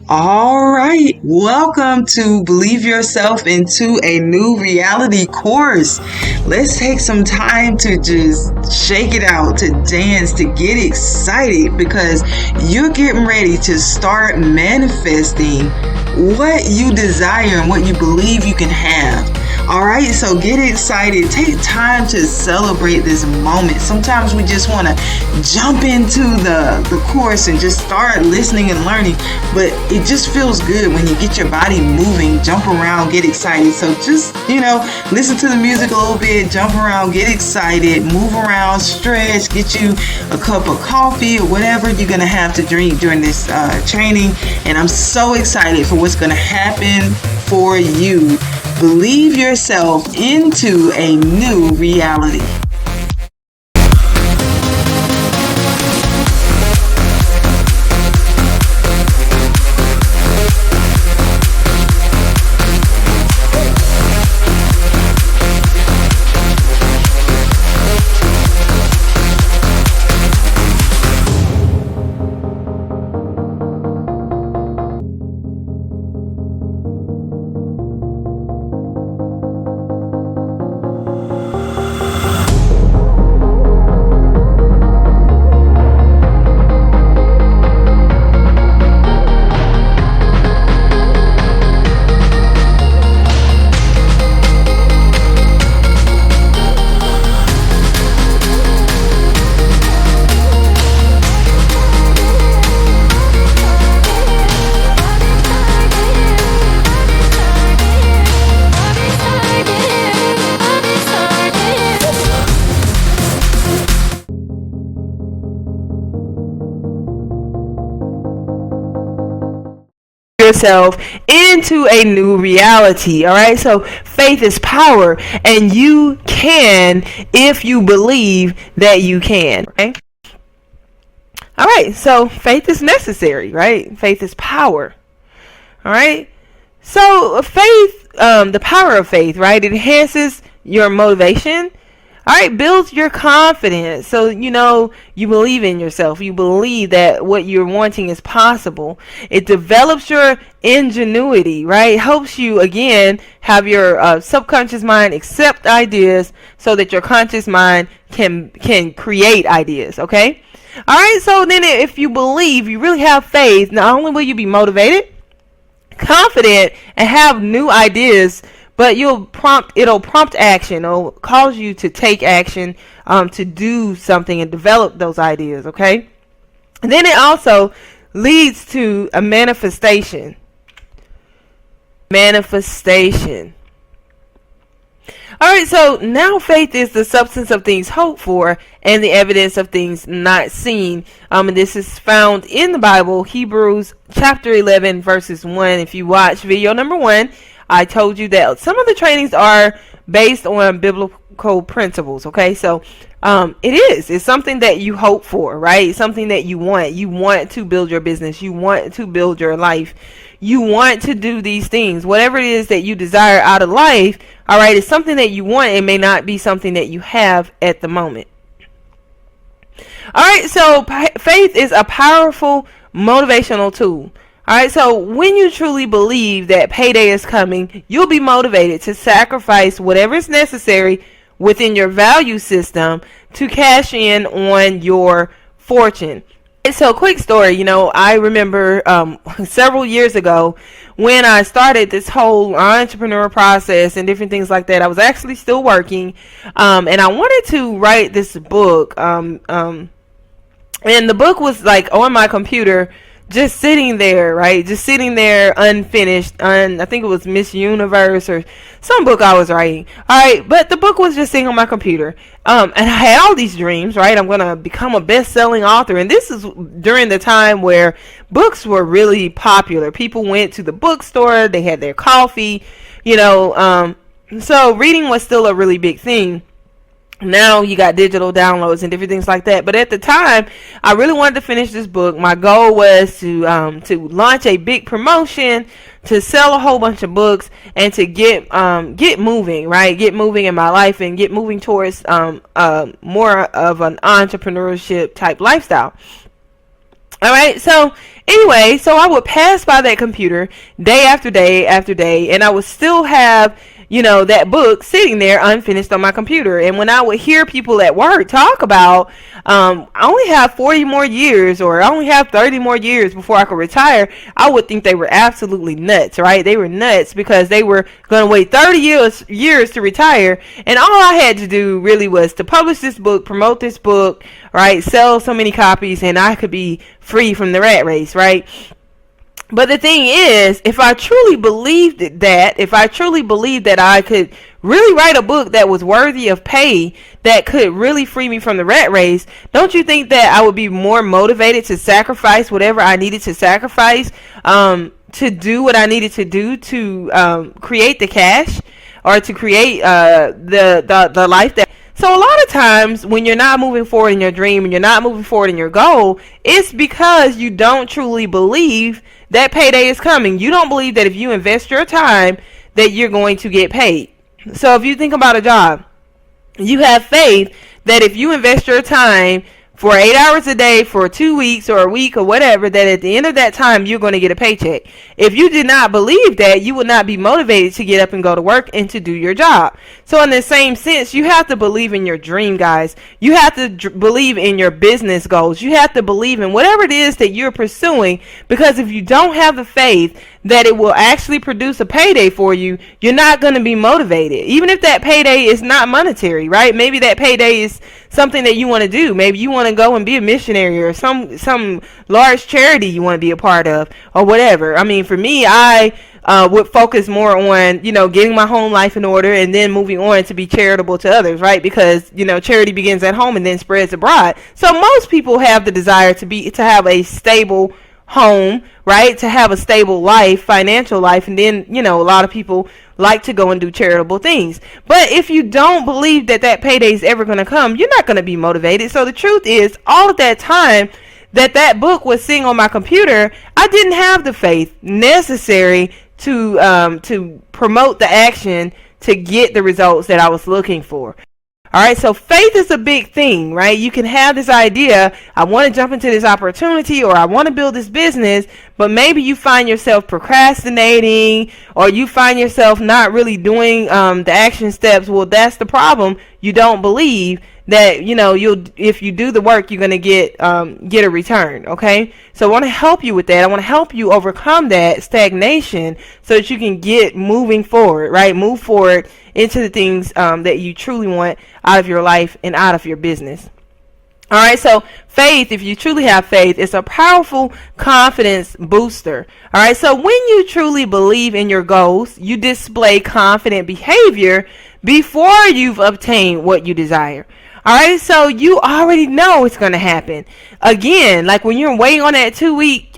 All right, welcome to Believe Yourself into a New Reality course. Let's take some time to just shake it out, to dance, to get excited because you're getting ready to start manifesting what you desire and what you believe you can have. All right, so get excited. Take time to celebrate this moment. Sometimes we just want to jump into the course and just start listening and learning, but it just feels good when you get your body moving, jump around, get excited. So just, listen to the music a little bit, jump around, get excited, move around, stretch, get you a cup of coffee or whatever you're going to have to drink during this training. And I'm so excited for what's going to happen for you. Believe yourself into a new reality. Yourself into a new reality. All right, so faith is power, and you can if you believe that you can. Right? All right, so faith is necessary, right? Faith is power. All right, so faith, the power of faith, right? It enhances your motivation. All right, builds your confidence. So, you believe in yourself. You believe that what you're wanting is possible. It develops your ingenuity, right? Helps you, again, have your subconscious mind accept ideas so that your conscious mind can create ideas, okay? All right, so then if you believe, you really have faith, not only will you be motivated, confident, and have new ideas, but it'll prompt action. It'll cause you to take action, to do something and develop those ideas, okay? And then it also leads to a manifestation. All right, so now faith is the substance of things hoped for and the evidence of things not seen. And this is found in the Bible, Hebrews chapter 11, verses 1. If you watch video number 1, I told you that some of the trainings are based on biblical principles, okay? So it's something that you hope for, right? It's something that you want. You want to build your business. You want to build your life. You want to do these things. Whatever it is that you desire out of life, all right, it's something that you want. It may not be something that you have at the moment. All right, so faith is a powerful motivational tool. All right, so when you truly believe that payday is coming, you'll be motivated to sacrifice whatever is necessary within your value system to cash in on your fortune. So, quick story, I remember several years ago when I started this whole entrepreneur process and different things like that. I was actually still working, and I wanted to write this book, and the book was like on my computer, just sitting there, right? Just sitting there unfinished. I think it was Miss Universe or some book I was writing. All right, but the book was just sitting on my computer. And I had all these dreams, right? I'm going to become a best-selling author. And this is during the time where books were really popular. People went to the bookstore. They had their coffee, so reading was still a really big thing. Now you got digital downloads and different things like that. But at the time, I really wanted to finish this book. My goal was to launch a big promotion, to sell a whole bunch of books, and to get moving, right? Get moving in my life and get moving towards more of an entrepreneurship type lifestyle. All right, so Anyway, so I would pass by that computer day after day after day, and I would still have, that book sitting there unfinished on my computer. And when I would hear people at work talk about, I only have 40 more years, or I only have 30 more years before I could retire, I would think they were absolutely nuts, right? They were nuts because they were going to wait 30 years to retire. And all I had to do really was to publish this book, promote this book, right? Sell so many copies, and I could be free from the rat race, right? But the thing is, if I truly believed that I could really write a book that was worthy of pay, that could really free me from the rat race, don't you think that I would be more motivated to sacrifice whatever I needed to sacrifice, to do what I needed to do to create the cash, or to create the life that... So a lot of times when you're not moving forward in your dream and you're not moving forward in your goal, it's because you don't truly believe that payday is coming. You don't believe that if you invest your time that you're going to get paid. So if you think about a job, you have faith that if you invest your time for 8 hours a day for 2 weeks or a week or whatever, that at the end of that time you're going to get a paycheck. If you did not believe that, you would not be motivated to get up and go to work and to do your job. So in the same sense, you have to believe in your dream, guys. You have to believe in your business goals. You have to believe in whatever it is that you're pursuing, because if you don't have the faith that it will actually produce a payday for you, you're not going to be motivated. Even if that payday is not monetary, right? Maybe that payday is something that you want to do. Maybe you want to go and be a missionary, or some large charity you want to be a part of, or whatever. I mean, for me, I would focus more on, getting my home life in order, and then moving on to be charitable to others, right? Because, charity begins at home and then spreads abroad. So most people have the desire to have a stable home, right? To have a stable life, financial life, and then, a lot of people like to go and do charitable things. But if you don't believe that payday is ever going to come, you're not going to be motivated. So the truth is, all of that time that book was sitting on my computer, I didn't have the faith necessary to promote the action to get the results that I was looking for. All right, so faith is a big thing, right? You can have this idea, I want to jump into this opportunity, or I want to build this business, but maybe you find yourself procrastinating, or you find yourself not really doing the action steps. Well, that's the problem. You don't believe that, if you do the work, you're going to get a return, okay? So I want to help you with that. I want to help you overcome that stagnation so that you can get moving forward, right? Move forward into the things that you truly want out of your life and out of your business. All right, so faith, if you truly have faith, it's a powerful confidence booster. All right, so when you truly believe in your goals, you display confident behavior before you've obtained what you desire. All right, so you already know it's going to happen. Again, like when you're waiting on that 2-week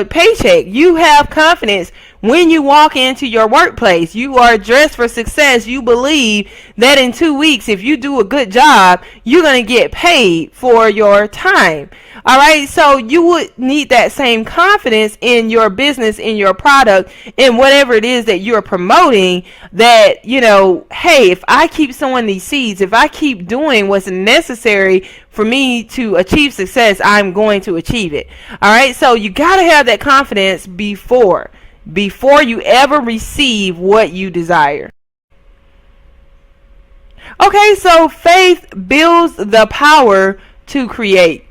paycheck, you have confidence when you walk into your workplace. You are dressed for success. You believe that in 2 weeks, if you do a good job, you're going to get paid for your time. All right, so you would need that same confidence in your business, in your product, in whatever it is that you're promoting, that, hey, if I keep sowing these seeds, if I keep doing what's necessary for me to achieve success, I'm going to achieve it. All right, so you got to have that confidence before you ever receive what you desire. Okay, so faith builds the power to create.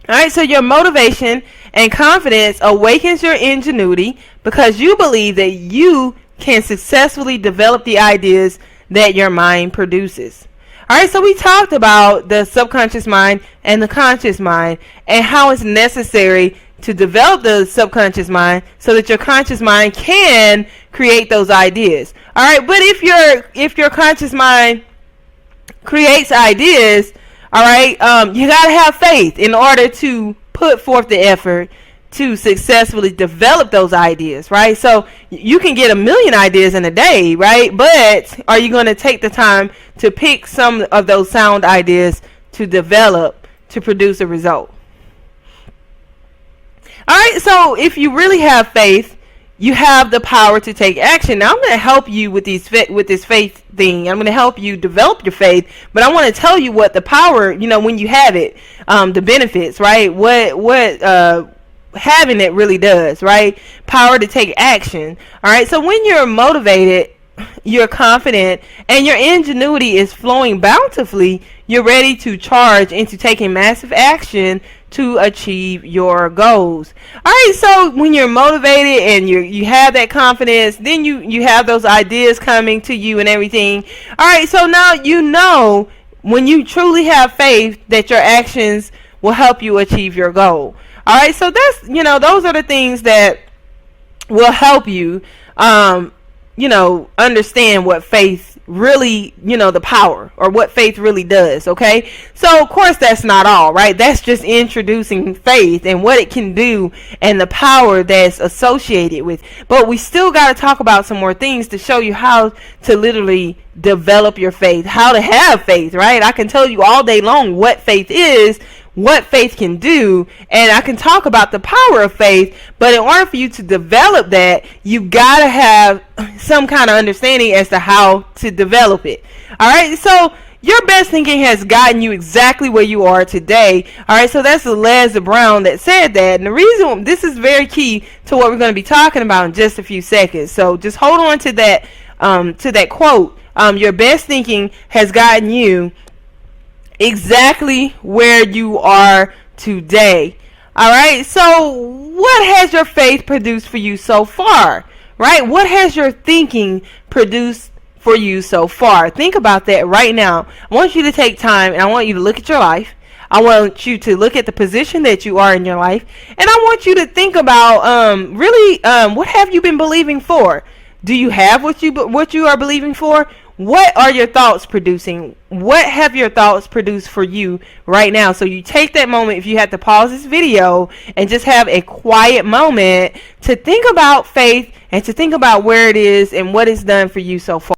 All right, so your motivation and confidence awakens your ingenuity because you believe that you can successfully develop the ideas that your mind produces. All right, so we talked about the subconscious mind and the conscious mind and how it's necessary to develop the subconscious mind so that your conscious mind can create those ideas. All right, but if your conscious mind creates ideas, all right, you got to have faith in order to put forth the effort to successfully develop those ideas, right? So you can get 1,000,000 ideas in a day, right? But are you going to take the time to pick some of those sound ideas to develop to produce a result? All right, so if you really have faith, you have the power to take action. Now I'm going to help you with this faith thing. I'm going to help you develop your faith, but I want to tell you what the power, when you have it, the benefits, right? What having it really does, right? Power to take action. All right. So when you're motivated, you're confident, and your ingenuity is flowing bountifully, you're ready to charge into taking massive action to achieve your goals. All right, so when you're motivated and you have that confidence, then you have those ideas coming to you and everything. All right, so now you know when you truly have faith that your actions will help you achieve your goal. All right, so that's, those are the things that will help you understand what faith really, the power, or what faith really does. Okay, so of course that's not all, right? That's just introducing faith and what it can do and the power that's associated with. But we still got to talk about some more things to show you how to literally develop your faith, how to have faith, right? I can tell you all day long what faith is, what faith can do, and I can talk about the power of faith, but in order for you to develop that, you gotta have some kind of understanding as to how to develop it. Alright, so your best thinking has gotten you exactly where you are today. Alright, so that's Les Brown that said that, and the reason this is very key to what we're going to be talking about in just a few seconds, so just hold on to that quote. Your best thinking has gotten you exactly where you are today. All right, so what has your faith produced for you so far? Right, what has your thinking produced for you so far? Think about that right now. I want you to take time, and I want you to look at your life. I want you to look at the position that you are in your life, and I want you to think about really what have you been believing for? Do you have what you are believing for? What are your thoughts producing? What have your thoughts produced for you right now? So you take that moment, if you have to pause this video and just have a quiet moment to think about faith and to think about where it is and what it's done for you so far.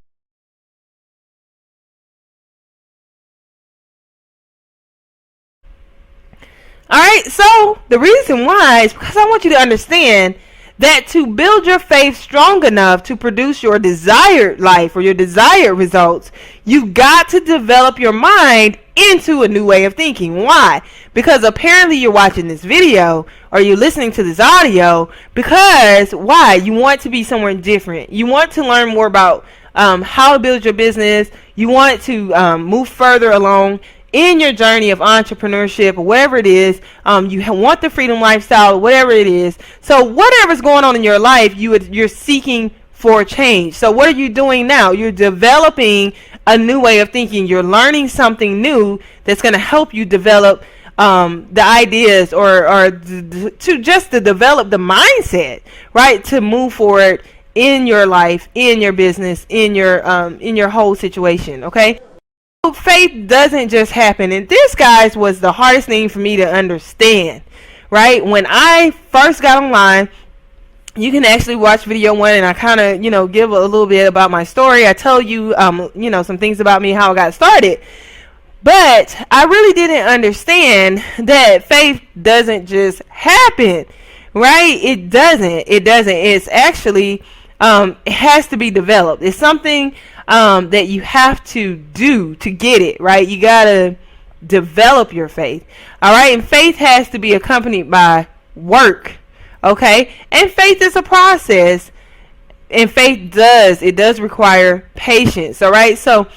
Alright, so the reason why is because I want you to understand that to build your faith strong enough to produce your desired life or your desired results, you got to develop your mind into a new way of thinking. Why? Because apparently you're watching this video or you're listening to this audio because why? You want to be somewhere different. You want to learn more about how to build your business. You want to move further along in your journey of entrepreneurship or whatever it is. You want the freedom lifestyle, whatever it is. So whatever's going on in your life, you're seeking for change. So what are you doing now? You're developing a new way of thinking. You're learning something new that's going to help you develop the ideas or to develop the mindset, right, to move forward in your life, in your business, in your whole situation. Okay. Faith doesn't just happen, and this, guys, was the hardest thing for me to understand. Right, when I first got online, you can actually watch video 1, and I kind of give a little bit about my story. I tell you some things about me, how I got started, but I really didn't understand that faith doesn't just happen. Right, it doesn't. It's actually it has to be developed. It's something that you have to do to get it, right? You gotta develop your faith. All right, and faith has to be accompanied by work. Okay, and faith is a process, and faith does require patience. All right, so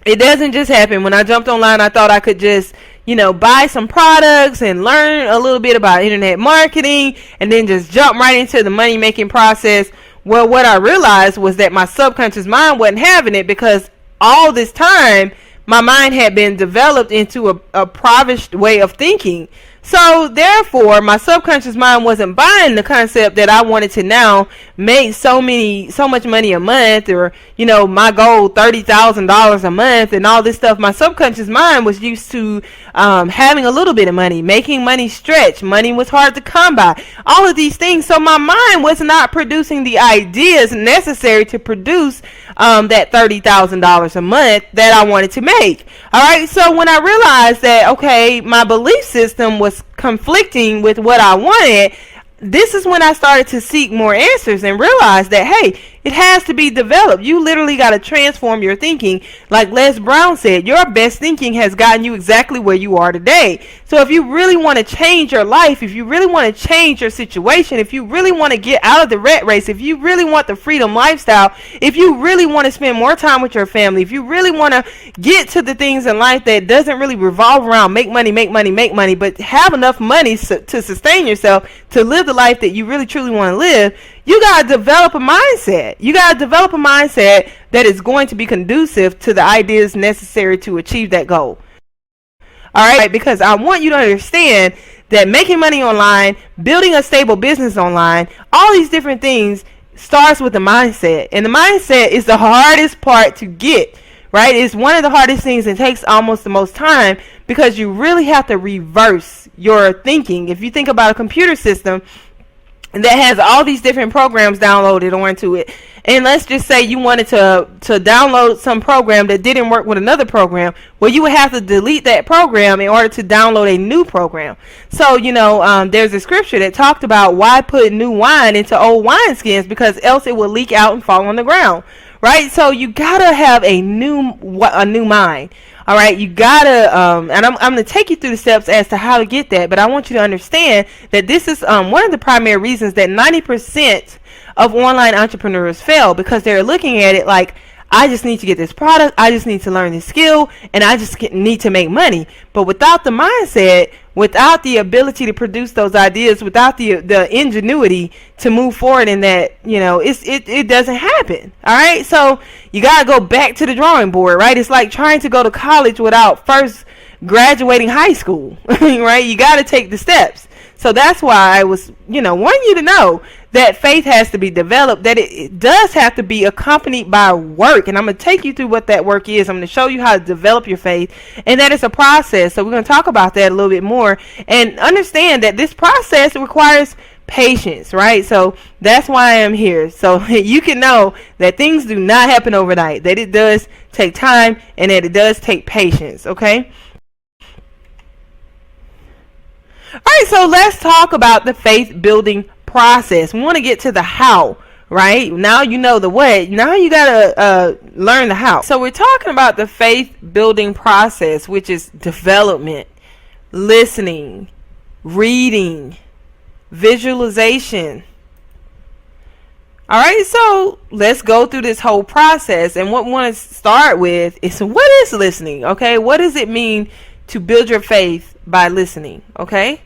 it doesn't just happen. When I jumped online, I thought I could just buy some products and learn a little bit about internet marketing and then just jump right into the money making process. Well, what I realized was that my subconscious mind wasn't having it, because all this time my mind had been developed into a impoverished way of thinking. So therefore, my subconscious mind wasn't buying the concept that I wanted to now make so much money a month, or my goal $30,000 a month and all this stuff. My subconscious mind was used to having a little bit of money, making money stretch. Money was hard to come by. All of these things. So my mind was not producing the ideas necessary to produce that $30,000 a month that I wanted to make. All right. So when I realized that, okay, my belief system was conflicting with what I wanted, this is when I started to seek more answers and realize that, hey, It has to be developed. You literally got to transform your thinking. Like Les Brown said, your best thinking has gotten you exactly where you are today. So if you really want to change your life, if you really want to change your situation, if you really want to get out of the rat race, if you really want the freedom lifestyle, if you really want to spend more time with your family, if you really want to get to the things in life that doesn't really revolve around make money, but have enough money to sustain yourself, to live the life that you really truly want to live, you got to develop a mindset. You got to develop a mindset that is going to be conducive to the ideas necessary to achieve that goal. All right, because I want you to understand that making money online, building a stable business online, all these different things starts with the mindset. And the mindset is the hardest part to get, right? It's one of the hardest things and takes almost the most time, because you really have to reverse your thinking. If you think about a computer system that has all these different programs downloaded onto it, and let's just say you wanted to download some program that didn't work with another program, well, you would have to delete that program in order to download a new program. So, there's a scripture that talked about why put new wine into old wineskins, because else it will leak out and fall on the ground, right? So you gotta have a new mind. All right, you gotta, and I'm going to take you through the steps as to how to get that, but I want you to understand that this is one of the primary reasons that 90% of online entrepreneurs fail, because they're looking at it like, I just need to get this product, I just need to learn this skill, and I just need to make money. But without the mindset, without the ability to produce those ideas, without the ingenuity to move forward in that, it doesn't happen. All right, so you got to go back to the drawing board, right? It's like trying to go to college without first graduating high school, right? You got to take the steps. So that's why I was, wanting you to know that faith has to be developed, that it does have to be accompanied by work. And I'm going to take you through what that work is. I'm going to show you how to develop your faith, and that it's a process. So we're going to talk about that a little bit more and understand that this process requires patience, right? So that's why I am here. So you can know that things do not happen overnight, that it does take time, and that it does take patience, okay? All right, so let's talk about the faith building process. We want to get to the how, right? Now you know the what. Now you got to learn the how. So we're talking about the faith building process, which is development, listening, reading, visualization. All right, so let's go through this whole process. And what we want to start with is, what is listening? Okay, what does it mean to build your faith by listening? Okay.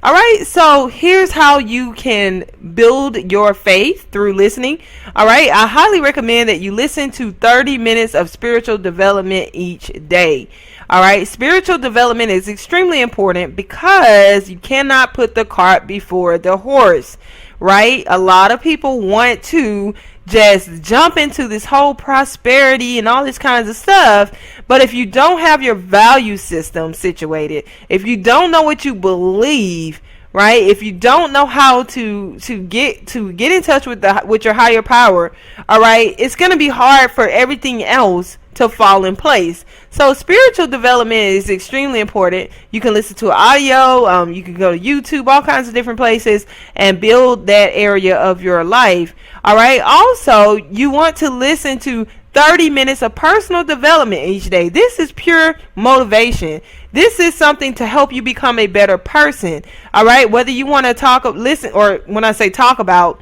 All right, so here's how you can build your faith through listening. All right, I highly recommend that you listen to 30 minutes of spiritual development each day. All right, spiritual development is extremely important because you cannot put the cart before the horse, right? A lot of people want to just jump into this whole prosperity and all this kinds of stuff, but if you don't have your value system situated, if you don't know what you believe, right, if you don't know how to get in touch with your higher power, all right, it's going to be hard for everything else to fall in place. So spiritual development is extremely important. You can listen to audio, you can go to YouTube, all kinds of different places, and build that area of your life. All right, also you want to listen to 30 minutes of personal development each day. This is pure motivation. This is something to help you become a better person. All right, whether you want to listen, or when I say talk about,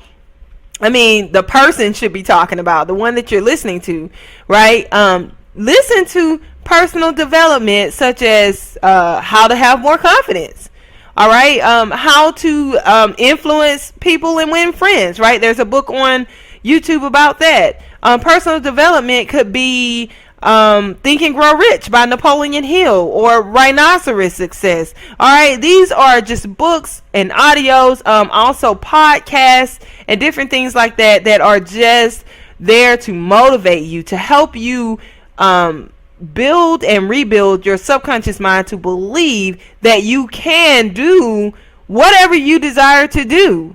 I mean the person should be talking about, the one that you're listening to, right? Listen to personal development, such as how to have more confidence. All right, how to influence people and win friends, right? There's a book on YouTube about that. Personal development could be Think and Grow Rich by Napoleon Hill, or Rhinoceros Success. All right, these are just books and audios, also podcasts and different things like that that are just there to motivate you, to help you build and rebuild your subconscious mind to believe that you can do whatever you desire to do.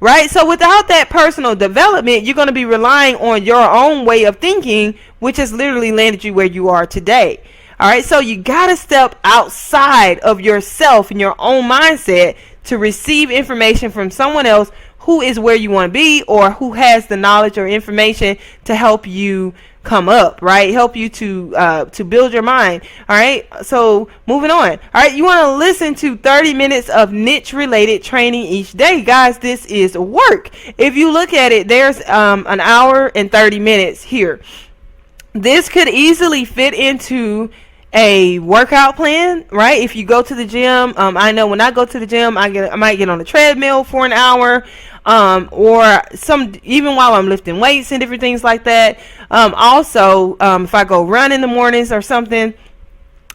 Right? So without that personal development, you're going to be relying on your own way of thinking, which has literally landed you where you are today. All right? So you got to step outside of yourself and your own mindset to receive information from someone else who is where you want to be, or who has the knowledge or information to help you come up, right? Help you to build your mind. All right. So moving on. All right. You want to listen to 30 minutes of niche related training each day. Guys, this is work. If you look at it, there's an hour and 30 minutes here. This could easily fit into a workout plan, right? If you go to the gym, I know when I go to the gym, I might get on the treadmill for an hour, or even while I'm lifting weights and different things like that. Also, if I go run in the mornings or something,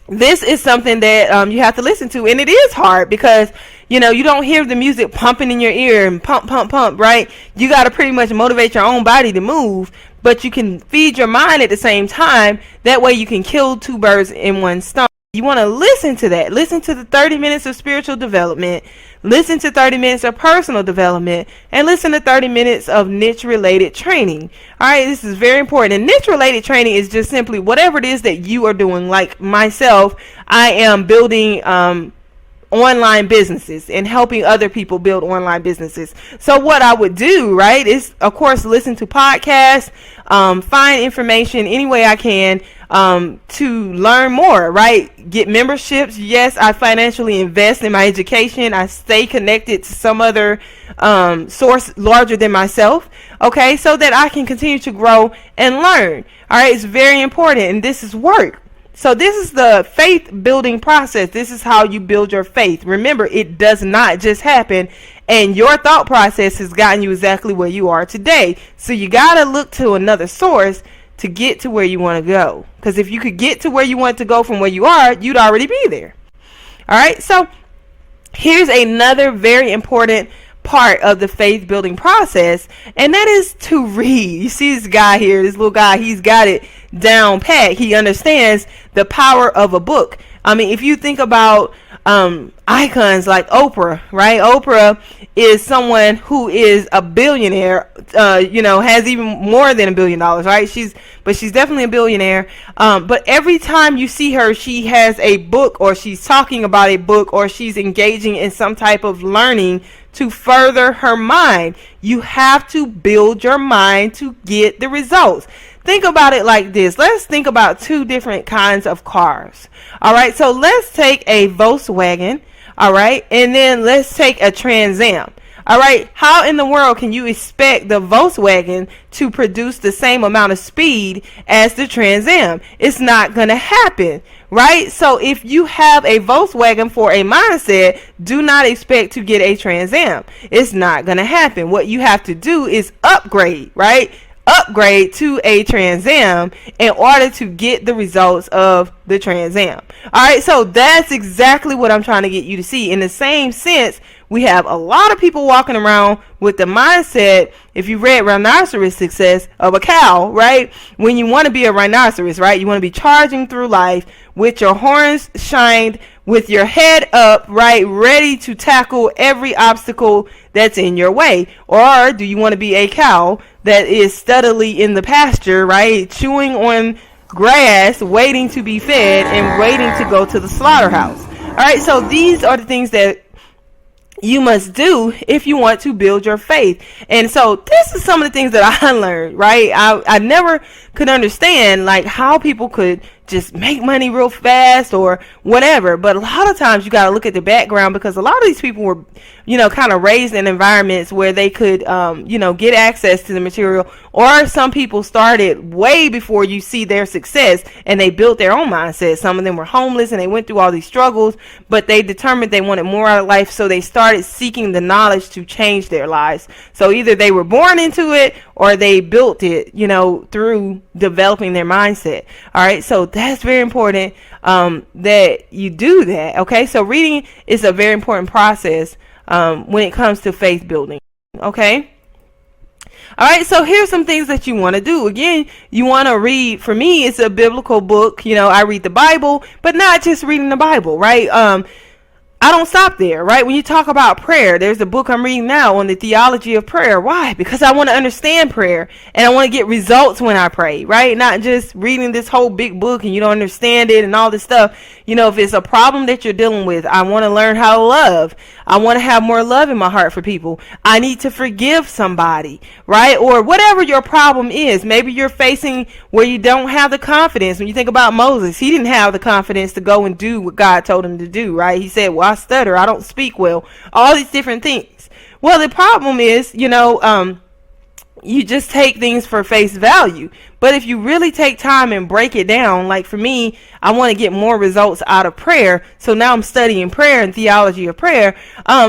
this is something that you have to listen to, and it is hard because you don't hear the music pumping in your ear and pump, right? You got to pretty much motivate your own body to move, but you can feed your mind at the same time. That way you can kill two birds in one stone. You want to listen to that. Listen to the 30 minutes of spiritual development. Listen to 30 minutes of personal development, and listen to 30 minutes of niche related training. All right, this is very important. And niche related training is just simply whatever it is that you are doing. Like myself, I am building online businesses and helping other people build online businesses. So what I would do, right, is of course listen to podcasts, find information any way I can to learn more, right? Get memberships. Yes, I financially invest in my education. I stay connected to some other source larger than myself, okay, so that I can continue to grow and learn. All right, it's very important, and this is work. So this is the faith building process. This is how you build your faith. Remember, it does not just happen, and your thought process has gotten you exactly where you are today. So you got to look to another source to get to where you want to go. Because if you could get to where you want to go from where you are, you'd already be there. All right. So here's another very important part of the faith building process, and that is to read. You see this guy here, this little guy, he's got it down pat. He understands the power of a book. I mean, if you think about icons like Oprah, right? Oprah is someone who is a billionaire, has even more than $1 billion, right? She's definitely a billionaire. But every time you see her, she has a book, or she's talking about a book, or she's engaging in some type of learning to further her mind. You have to build your mind to get the results. Think about it like this. Let's think about two different kinds of cars. All right. So let's take a Volkswagen. All right. And then let's take a Trans Am. All right. How in the world can you expect the Volkswagen to produce the same amount of speed as the Trans Am? It's not going to happen. Right? So if you have a Volkswagen for a mindset, do not expect to get a Trans Am. It's not going to happen. What you have to do is upgrade, right? Upgrade to a Trans Am in order to get the results of the Trans Am. All right, so that's exactly what I'm trying to get you to see. In the same sense, we have a lot of people walking around with the mindset, if you read Rhinoceros Success, of a cow, right? When you want to be a rhinoceros, right? You want to be charging through life with your horns shined, with your head up, right? Ready to tackle every obstacle that's in your way. Or do you want to be a cow that is steadily in the pasture, right? Chewing on grass, waiting to be fed and waiting to go to the slaughterhouse. All right, so these are the things that you must do if you want to build your faith. And so this is some of the things that I learned, right? I never could understand like how people could just make money real fast or whatever. But a lot of times you got to look at the background, because a lot of these people were, kind of raised in environments where they could, get access to the material. Or some people started way before you see their success, and they built their own mindset. Some of them were homeless and they went through all these struggles, but they determined they wanted more out of life. So they started seeking the knowledge to change their lives. So either they were born into it or they built it, through developing their mindset. All right. So that's very important that you do that. Okay. So reading is a very important process when it comes to faith building. Okay. All right. So here's some things that you want to do. Again, you want to read. For me, it's a biblical book. I read the Bible, but not just reading the Bible. Right. I don't stop there, right? When you talk about prayer, there's a book I'm reading now on the theology of prayer. Why? Because I want to understand prayer and I want to get results when I pray, right? Not just reading this whole big book and you don't understand it and all this stuff. You know, if it's a problem that you're dealing with, I want to learn how to love. I want to have more love in my heart for people. I need to forgive somebody, right? Or whatever your problem is. Maybe you're facing where you don't have the confidence. When you think about Moses, he didn't have the confidence to go and do what God told him to do, right? He said, well, I stutter, I don't speak well, all these different things. Well, the problem is, you just take things for face value. But if you really take time and break it down, like for me, I want to get more results out of prayer. So now I'm studying prayer and theology of prayer.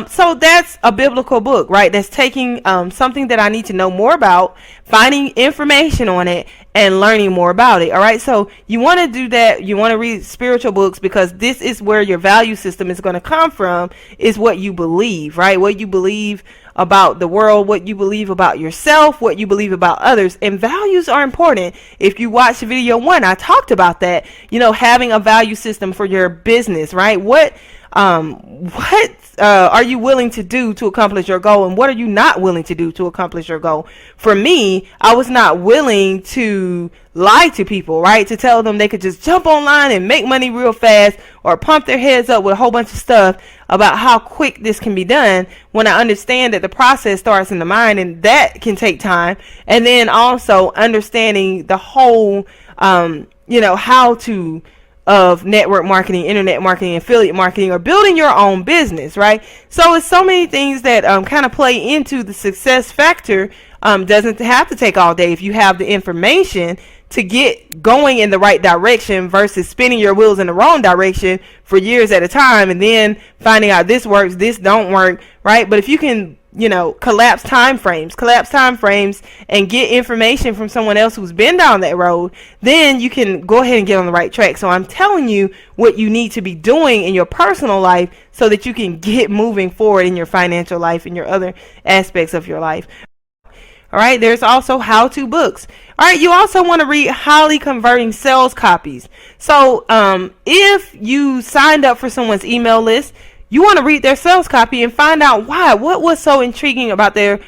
So that's a biblical book, right? That's taking something that I need to know more about, finding information on it, and learning more about it. All right. So you want to do that. You want to read spiritual books because this is where your value system is going to come from, is what you believe, right? What you believe about the world, what you believe about yourself, what you believe about others. And values are important. If you watch video 1, I talked about that, having a value system for your business, right? What are you willing to do to accomplish your goal, and what are you not willing to do to accomplish your goal? For me, I was not willing to lie to people, right? To tell them they could just jump online and make money real fast, or pump their heads up with a whole bunch of stuff about how quick this can be done, when I understand that the process starts in the mind and that can take time. And then also understanding the whole how to of network marketing, internet marketing, affiliate marketing, or building your own business, right? So it's so many things that kind of play into the success factor. Doesn't have to take all day if you have the information to get going in the right direction versus spinning your wheels in the wrong direction for years at a time and then finding out this works, this don't work, right? But if you can collapse time frames and get information from someone else who's been down that road, then you can go ahead and get on the right track. So I'm telling you what you need to be doing in your personal life so that you can get moving forward in your financial life and your other aspects of your life. All right, there's also how-to books. All right, you also want to read highly converting sales copies. So if you signed up for someone's email list, you want to read their sales copy and find out why. What was so intriguing about their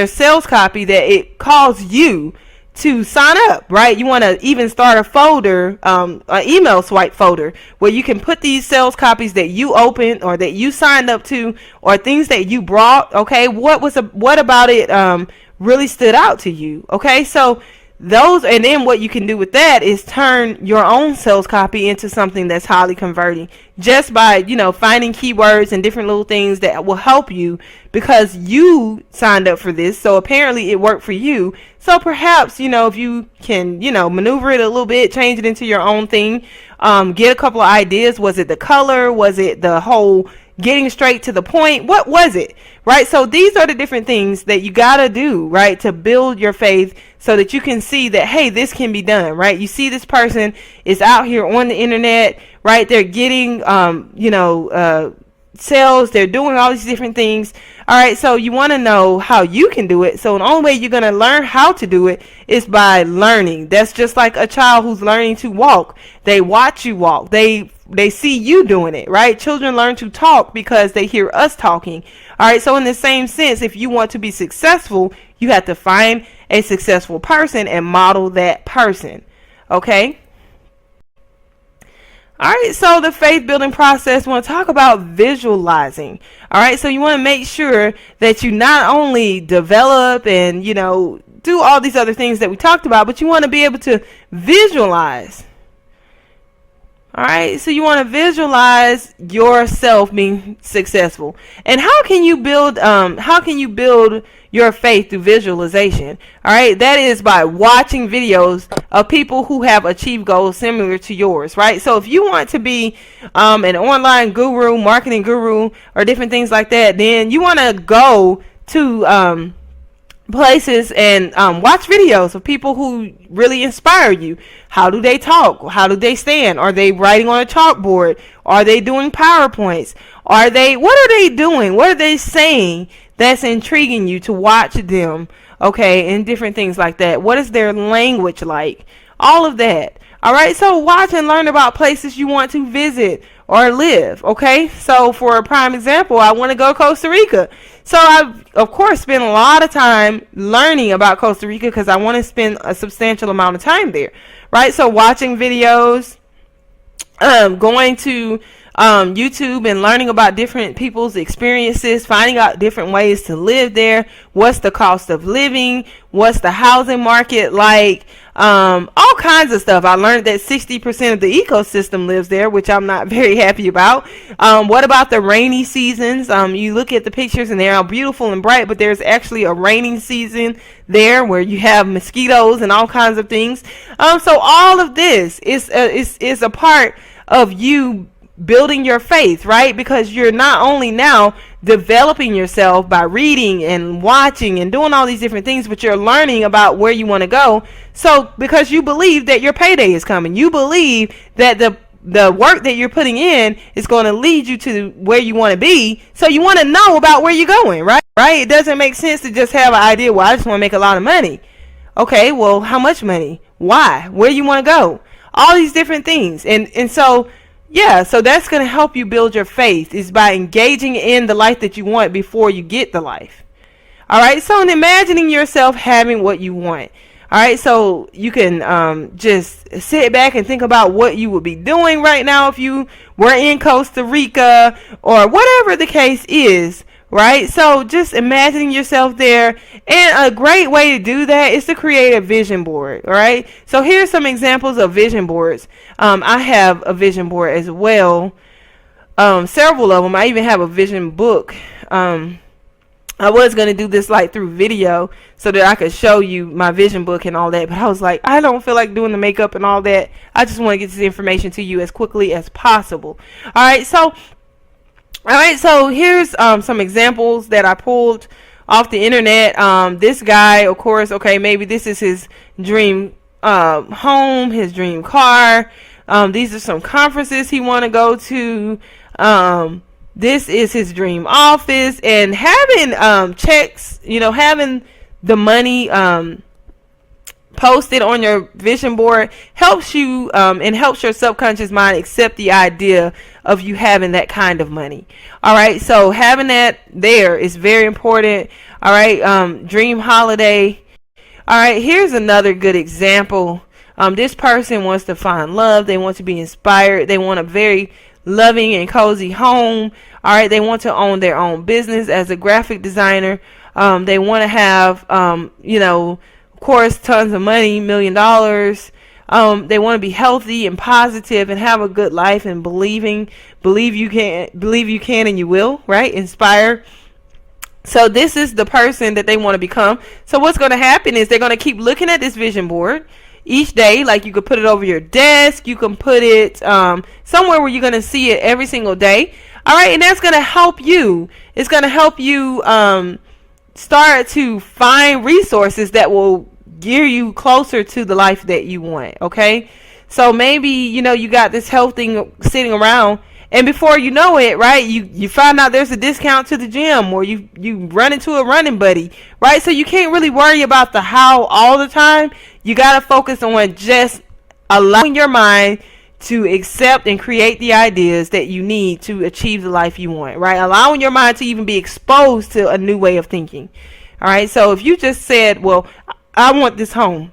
sales copy that it caused you to sign up, right? You want to even start a folder, an email swipe folder, where you can put these sales copies that you opened or that you signed up to, or things that you brought. Okay, what about it really stood out to you? Okay, so those, and then what you can do with that is turn your own sales copy into something that's highly converting, just by finding keywords and different little things that will help you, because you signed up for this, so apparently it worked for you. So perhaps if you can maneuver it a little bit, change it into your own thing, get a couple of ideas. Was it the color? Was it the whole getting straight to the point? What was it, right? So these are the different things that you got to do, right, to build your faith so that you can see that, hey, this can be done, right? You see this person is out here on the internet, right? They're getting, sales, they're doing all these different things. All right, so you want to know how you can do it. So the only way you're going to learn how to do it is by learning. That's just like a child who's learning to walk. They watch you walk. They see you doing it, right? Children learn to talk because they hear us talking. All right, so in the same sense, if you want to be successful, you have to find a successful person and model that person. Okay? All right, so the faith building process, we want to talk about visualizing. All right, so you want to make sure that you not only develop and, do all these other things that we talked about, but you want to be able to visualize. All right, so you want to visualize yourself being successful. And how can you build your faith through visualization? All right, that is by watching videos of people who have achieved goals similar to yours, right? So if you want to be an online guru, marketing guru, or different things like that, then you want to go to places and watch videos of people who really inspire you. How do they talk? How do they stand? Are they writing on a chalkboard? Are they doing PowerPoints? What are they doing? What are they saying that's intriguing you to watch them? Okay, and different things like that. What is their language like? All of that. All right, so watch and learn about places you want to visit, or live. Okay, so for a prime example, I want to go to Costa Rica. So I've of course spent a lot of time learning about Costa Rica because I want to spend a substantial amount of time there, right? So watching videos, going to YouTube and learning about different people's experiences, finding out different ways to live there, what's the cost of living, what's the housing market like, all kinds of stuff. I learned that 60% of the ecosystem lives there, which I'm not very happy about. What about the rainy seasons? You look at the pictures and they're all beautiful and bright, but there's actually a raining season there where you have mosquitoes and all kinds of things. So all of this is a part of you building your faith, right? Because you're not only now developing yourself by reading and watching and doing all these different things, but you're learning about where you want to go. So because you believe that your payday is coming, you believe that the work that you're putting in is going to lead you to where you want to be. So you want to know about where you're going, right? It doesn't make sense to just have an idea, well, I just want to make a lot of money. Okay, well, how much money? Why? Where you want to go? All these different things. And so yeah, so that's going to help you build your faith, is by engaging in the life that you want before you get the life. All right, so imagining yourself having what you want. All right, so you can just sit back and think about what you would be doing right now if you were in Costa Rica or whatever the case is. Right, so just imagining yourself there, and a great way to do that is to create a vision board. All right, so here's some examples of vision boards. I have a vision board as well, several of them. I even have a vision book. I was going to do this like through video so that I could show you my vision book and all that, but I was like, I don't feel like doing the makeup and all that. I just want to get this information to you as quickly as possible. All right, so here's some examples that I pulled off the internet. This guy, of course, okay, maybe this is his dream home, his dream car. These are some conferences he want to go to. This is his dream office, and having checks, having the money posted on your vision board helps you and helps your subconscious mind accept the idea of you having that kind of money. All right, so having that there is very important. All right, dream holiday. All right, here's another good example. This person wants to find love. They want to be inspired. They want a very loving and cozy home. All right, they want to own their own business as a graphic designer. They want to have of course, tons of money, $1 million. They want to be healthy and positive and have a good life and believe you can and you will, right? Inspire. So this is the person that they want to become. So what's going to happen is they're going to keep looking at this vision board each day. Like, you could put it over your desk. You can put it somewhere where you're going to see it every single day. All right, and that's going to help you. It's going to help you start to find resources that will gear you closer to the life that you want. Okay, so maybe you got this health thing sitting around, and before you know it, right, you find out there's a discount to the gym, or you run into a running buddy, right? So you can't really worry about the how all the time. You got to focus on just allowing your mind to accept and create the ideas that you need to achieve the life you want, right? Allowing your mind to even be exposed to a new way of thinking. All right, so if you just said, well, I want this home,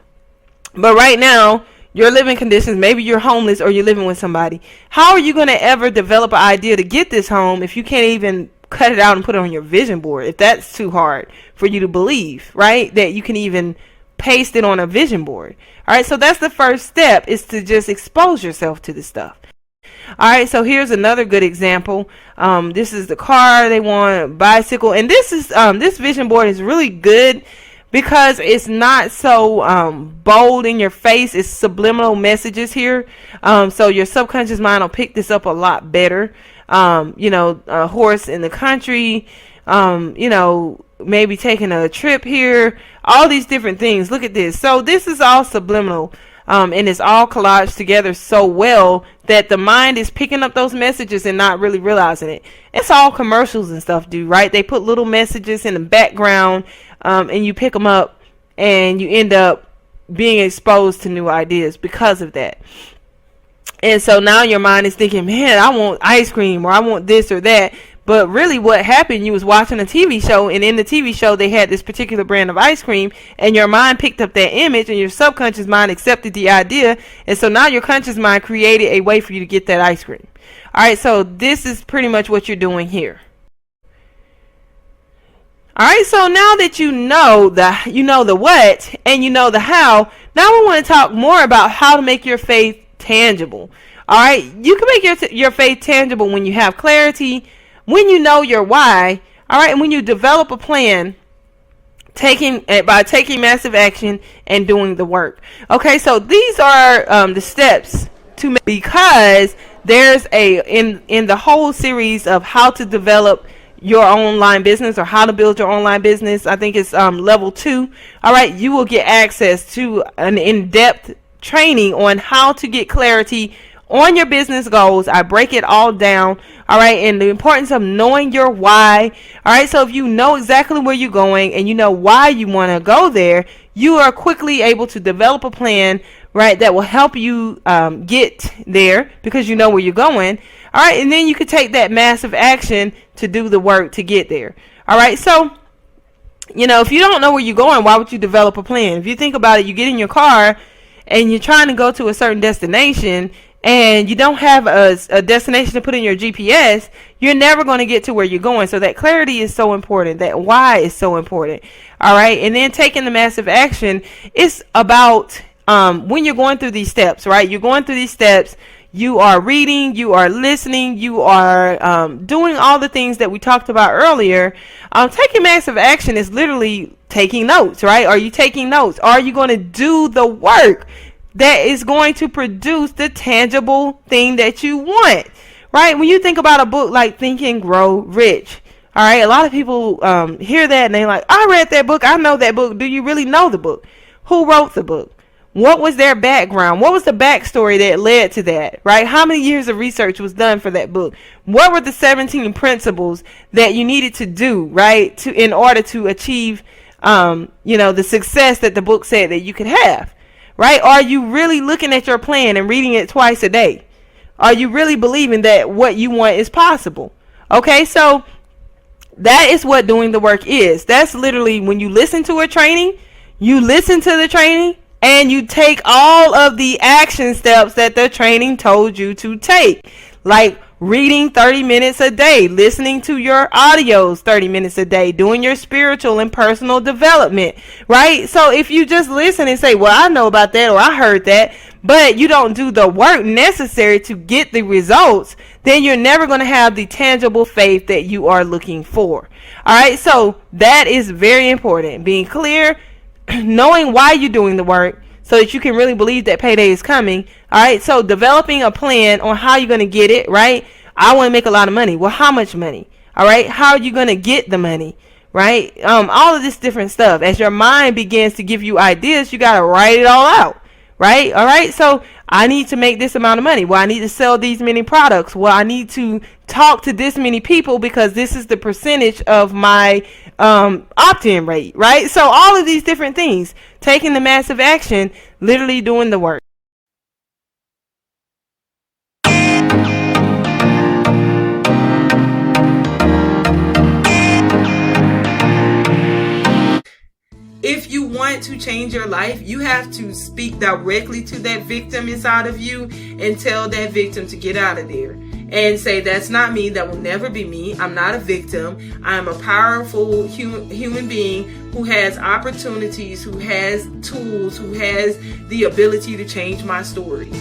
but right now your living conditions, maybe you're homeless or you're living with somebody, how are you going to ever develop an idea to get this home if you can't even cut it out and put it on your vision board, if that's too hard for you to believe, right, that you can even paste it on a vision board? All right, so that's the first step, is to just expose yourself to this stuff. All right, so here's another good example. This is the car they want, bicycle, and this is this vision board is really good because it's not so bold in your face. It's subliminal messages here, so your subconscious mind will pick this up a lot better. A horse in the country, maybe taking a trip here, all these different things. Look at this. So this is all subliminal, and it's all collaged together so well that the mind is picking up those messages and not really realizing it. It's all commercials and stuff do, right? They put little messages in the background, and you pick them up and you end up being exposed to new ideas because of that. And so now your mind is thinking, man, I want ice cream, or I want this or that. But really what happened, you was watching a TV show, and in the TV show they had this particular brand of ice cream, and your mind picked up that image, and your subconscious mind accepted the idea, and so now your conscious mind created a way for you to get that ice cream. Alright, so this is pretty much what you're doing here. Alright, so now that you know the what and you know the how, now we want to talk more about how to make your faith tangible. Alright, you can make your faith tangible when you have clarity, when you know your why, alright, and when you develop a plan, by taking massive action and doing the work. Okay, so these are the steps to make, because there's in the whole series of how to develop your online business, or how to build your online business, I think it's level 2. All right, you will get access to an in-depth training on how to get clarity on your business goals. I break it all down. All right, and the importance of knowing your why. All right, so if you know exactly where you're going and you know why you want to go there, you are quickly able to develop a plan, right, that will help you get there, because you know where you're going. All right, and then you could take that massive action to do the work to get there. All right, so if you don't know where you're going, why would you develop a plan? If you think about it, you get in your car and you're trying to go to a certain destination, and you don't have a destination to put in your GPS, you're never going to get to where you're going. So that clarity is so important. That why is so important. All right, and then taking the massive action, it's about when you're going through these steps, right? You're going through these steps. You are reading, you are listening, you are doing all the things that we talked about earlier. Taking massive action is literally taking notes, right? Are you taking notes? Are you going to do the work that is going to produce the tangible thing that you want, right? When you think about a book like Think and Grow Rich, all right, a lot of people hear that and they're like, I read that book, I know that book. Do you really know the book? Who wrote the book? What was their background? What was the backstory that led to that, right? How many years of research was done for that book? What were the 17 principles that you needed to do, right, in order to achieve, the success that the book said that you could have, right? Are you really looking at your plan and reading it twice a day? Are you really believing that what you want is possible? Okay, so that is what doing the work is. That's literally when you listen to a training, you listen to the training, and you take all of the action steps that the training told you to take, like reading 30 minutes a day, listening to your audios 30 minutes a day, doing your spiritual and personal development, right? So if you just listen and say, well, I know about that, or I heard that, but you don't do the work necessary to get the results, then you're never going to have the tangible faith that you are looking for. All right, so that is very important. Being clear, knowing why you're doing the work so that you can really believe that payday is coming. All right, so developing a plan on how you're going to get it, right? I want to make a lot of money. Well, how much money? All right, how are you going to get the money, right? All of this different stuff. As your mind begins to give you ideas, you got to write it all out, right? All right, so I need to make this amount of money. Well, I need to sell these many products. Well, I need to talk to this many people because this is the percentage of my opt-in rate, right? So all of these different things, taking the massive action, literally doing the work. If you want to change your life, you have to speak directly to that victim inside of you and tell that victim to get out of there and say, that's not me. That will never be me. I'm not a victim. I'm a powerful human being who has opportunities, who has tools, who has the ability to change my story.